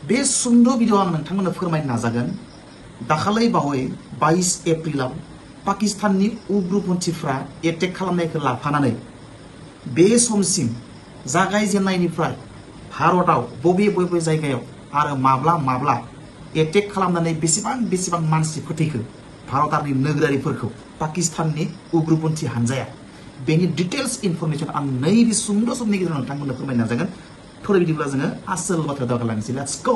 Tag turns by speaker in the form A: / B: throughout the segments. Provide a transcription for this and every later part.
A: बे सुंद' भिडिअ आं नोंथांमोननो फोरमायनो नाजागोन दाखालै बावै 22 एप्रिलाव पाकिस्ताननि उग्रपन्थीफ्रा एटेक खालामनायखौ लाफानानै बे समसिम जागायजेननायनिफ्राय भारताव बबे बबे जायगायाव आरो माब्ला एटेक खालामनानै बेसेबां मानसि फोथैखो भारतारि नोगोरारिफोरखौ पाकिस्ताननि उग्रपन्थी हानजाया बेनि डिटेल्स इनफरमेशन आं नैबे सुंद' समनि गेजेराव नोंथांमोननो फोरमायनो नाजागोन। थोरै बिदिब्ला जोङो आसोल बाथ्रा दावगालांनोसै। Let's go.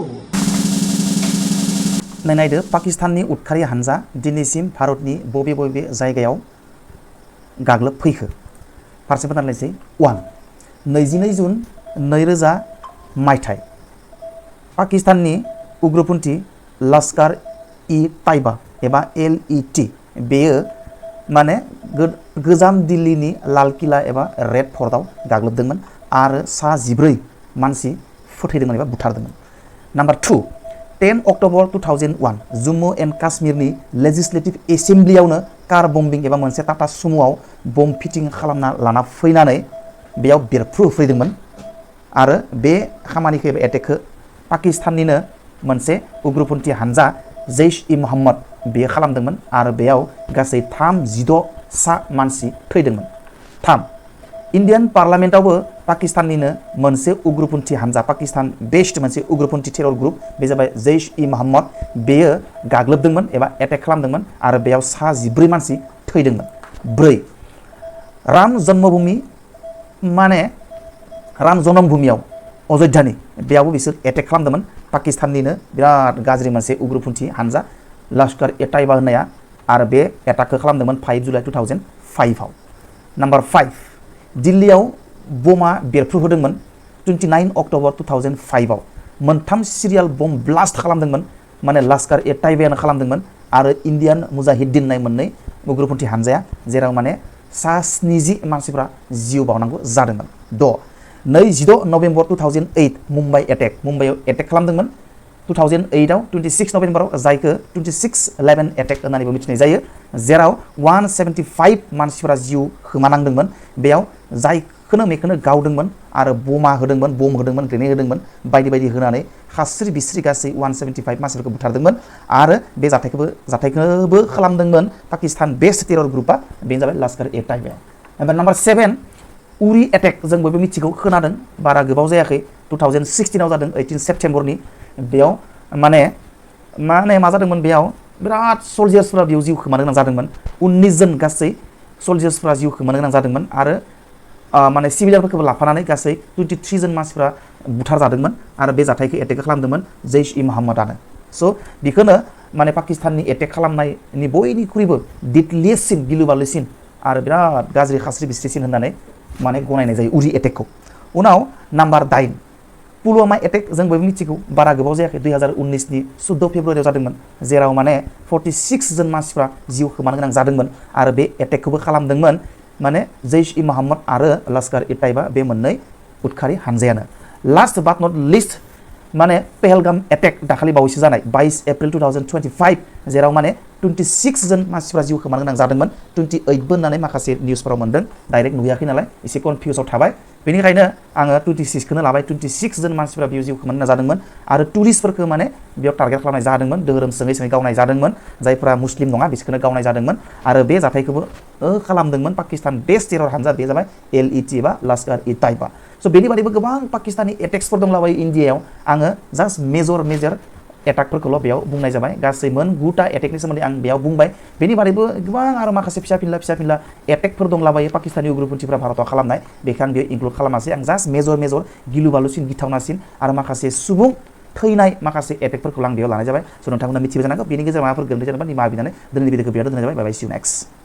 A: नायदो पाकिस्ताननि उदखारि हानजा दिनैसिम भारतनि बबे जायगायाव गाग्लोबफैखो फारसे फोरमायनोसै। 22 जुन 2000 मायथाइ पाकिस्ताननि उग्रपन्थी लश्कर इ ताइबा एबा LET बेयो माने गोजाम दिल्लीनि लाल किला एबा रेड फर्टआव गाग्लोबदोंमोन आरो सा 14 मानसि फोथैदोंमोन एबा बुथारदोंमोन। नम्बर 2 10 अक्ट'बर 2001 जम्मु एन्ड काश्मीरनि लेजिस्लेटिभ एसेम्ब्लियावनो कार बम्बिं एबा मोनसे टाटा सुम'आव बम फिटिं खालामना लाना फैनानै बेयाव बेरफ्रु होफैदोंमोन आरो बे खामानिखौ एबा एटेकखौ पाकिस्ताननिनो मोनसे उग्रपन्थी हानजा जैश-इ-मोहम्मद बेयो खालामदोंमोन आरो बेयाव गासै 16 सा मानसि थैदोंमोन। 3 इन्डियान पार्लामेन्टआवबो पाकिस्ताननिनो मोनसे उग्रपन्थी हानजा पाकिस्तान बेस्ड मोनसे उग्रपन्थी टेरर ग्रुप बे जाबाय जैश-इ-मोहम्मद बेयो गाग्लोबदोंमोन एबा एटेक खालामदोंमोन आरो बेयाव सा 14 मानसि थैदोंमोन। 4 राम जन्मभूमि माने राम जन्मभूमियाव अयोध्यानि बेयावबो बिसोर एटेक खालामदोंमोन पाकिस्ताननिनो बिराद गाज्रि मोनसे उग्रपन्थी हानजा लश्कर-ए-ताइबा होननाया आरो बे एटाकखौ खालामदोंमन 5 जुलाइ 2005 आव। नम्बर 5 दिल्लीयाव बमा बेरफ्रुहोदोंमोन 29 अक्ट'बर 2005 आव मोनथाम सिरियाल बम ब्लास्ट खालामदोंमोन माने लश्कर-ए-ताइबायानो खालामदोंमन आरो इन्डियान मुजाहिद्दिन होननाय मोननै उग्रपन्थी हानजाया जेराव माने सा 70 मानसिफ्रा जिउ बावनांगौ जादोंमोन। 26 नभेम्बर 2008 मुम्बाइ मुम्बाइआव एटेक खालामदोंमोन 2008 आव 26 नभेम्बराव जायखौ 26/11 एटेक होननानैबो मिथिनाय जायो जेराव 175 मानसिफोरा जिउ खोमानांदोंमोन बेयाव जायखौनो मेखौनो गावदोंमोन आरो बम होदोंमोन ग्रेनेड होदोंमोन बायदि होनानै खास्रि बिस्रि गासै 175 मानसिफोरखौ बुथारदोंमोन आरो बे जाथायखौबो खालामदोंमोन पाकिस्तान बेस्ड टेरर ग्रुपआ बेनो जाबाय लश्कर-ए-ताइबा। ओमफ्राय नम्बर 7 उरि एटेक जों बयबो मिथिगौ खोनादों बारा गोबाव जायाखै 2016 आव जादों 18 सेप्तेम्बरनि बेयाव माने मा जादोंमोन बेयाव बिराद सल्जार्सफोरा बेयाव जिउ खोमानो गोनां जादोंमोन 19 जन गासै सल्जार्सफोरा जिउ खोमानो गोनां जादोंमोन आरो माने सिभिलियानफोरखौबो लाफानानै गासै 23 जन मानसिफोरा बुथार जादोंमोन आरो बे जाथायखौ एटेक खालामदोंमोन जैश-इ-मोहम्मदानो। स' बेखौनो माने पाकिस्ताननि एटेक खालामनायनि बयनिख्रुइबो डिडलिएसिन गिलु-बालुसिन आरो बिराद गाज्रि खास्रि बिस्रिसिन होननानै माने गनायनाय जायो उरि एटेकखौ। उनाव नम्बर 9 पुलवामा एटेक जों बयबो मिथिगौ बारा गोबाव जायाखै 2019 नि 14 फेब्रुवारियाव जादोंमोन जेराव माने 46 जन मानसिफ्रा जिउ खोमानो गोनां जादोंमोन आरो बे एटेकखौबो खालामदोंमोन माने जैश-इ-मोहम्मद आरो लश्कर-ए-ताइबा बे मोननै उदखारि हानजायानो। लास्ट बाट नट लिस्ट माने पहलगाम एटेक दाखालि बावैसो जानाय 22 एप्रिल 2025 जेराव माने 26 जन मानसिफ्रा जिउ खोमानो गोनां जादोंमोन 28 बो होननानै माखासे निउसफोराव मोन्दों डाइरेक्ट नुहैयाखै नालाय एसे कनफिउसाव थाबाय बेनिखायनो आङो 26 खौनो लाबाय 26 जन मानसिफ्रा बेयाव जिउ खोमानो गोनां जादोंमोन आरो टुरिस्टफोरखौ माने बेयाव टारगेट खालामनाय जादोंमोन धोरोम सोङै गावनाय जादोंमोन जायफोरा मुस्लिम नङा बिसोरखौनो गावनाय जादोंमोन आरो बे जाथायखौबो खालामदोंमोन पाकिस्तान बेस्ड टेरर हानजा बे जाबाय LET एबा लश्कर-ए-ताइबा। स' बेनि बादैबो गोबां पाकिस्तानी एटेक्सफोर दंलाबायो इन्डियायाव आङो जास्ट मेजर एटाकफोरखौल' बेयाव बुंनाय जाबाय गासै मोन 9टा एटेकनि सोमोन्दै आं बेयाव बुंबाय बेनि बादैबो गोबां आरो माखासे फिसा फिनला एटेकफोर दंलाबायो पाकिस्तानी उग्रपन्थीफ्रा भारताव खालामनाय बेखौ आं बेयाव इनक्लुड खालामासै आं जास्ट मेजर गिलु-बालुसिन गिथावनासिन आरो माखासे सुबुं थैनाय माखासे एटेकफोरखौ आं बेयाव लानाय जाबाय। स' नोंथांमोना मिथिबाय जानांगौ बेनि गेजेराव माबाफोर गोरोन्थि जादोंबा निमाहा बिनानै दिनैनि भिडिअखौ बेयावनो दोननाय जाबाय। बाय बाय, सि इउ नेक्स्ट।